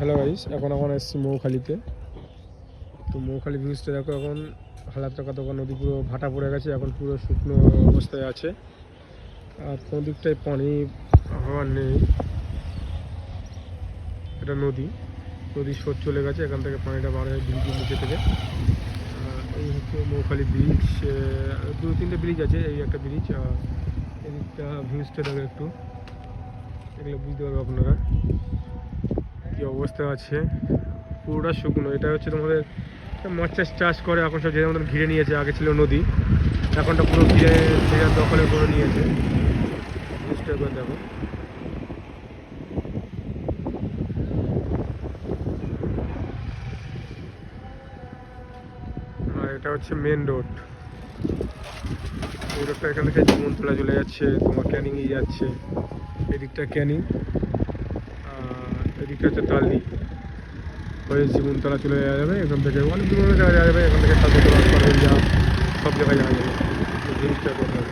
Hello guys, এখন এসেছি মৌখালিতে। তো মৌখালি ব্রিজটা দেখো, এখন হালাত টাকা তখন নদী পুরো ভাটা পড়ে গেছে, এখন পুরো শুকনো অবস্থায় আছে। আর কোনো দিকটায় পানি হওয়ার নেই। এটা নদীর স্রোত চলে গেছে, এখান থেকে পানিটা বার হয় ব্রিজের নিচে থেকে। এই হচ্ছে মৌখালি ব্রিজ। দু তিনটে ব্রিজ আছে, এই একটা ব্রিজ। এদিকটা ভিউজটা দেখো একটু, এগুলো বুঝতে পারবে আপনারা কি অবস্থা আছে। পুরোটা শুকনো। এটা হচ্ছে তোমাদের মাছ চাষ করে, এখন সব যে মতন ঘিরে নিয়েছে। আগে ছিল নদী, এখনটা পুরো ঘিরে দখলে করে নিয়েছে। জিনিসটা একবার দেখো। আর এটা হচ্ছে মেন রোড। এই রোডটা এখান থেকে জীবনতলা চলে যাচ্ছে, তোমার ক্যানিংয়ে যাচ্ছে। এদিকটা ক্যানিং, এদিকটা হচ্ছে তালদি হয়ে জীবনতলা চলে যাওয়া যাবে। এখান থেকে অনেক দূরে যাওয়া যাবে, এখান থেকে সব জায়গায় যাওয়া যাবে। জিনিসটা করতে হবে।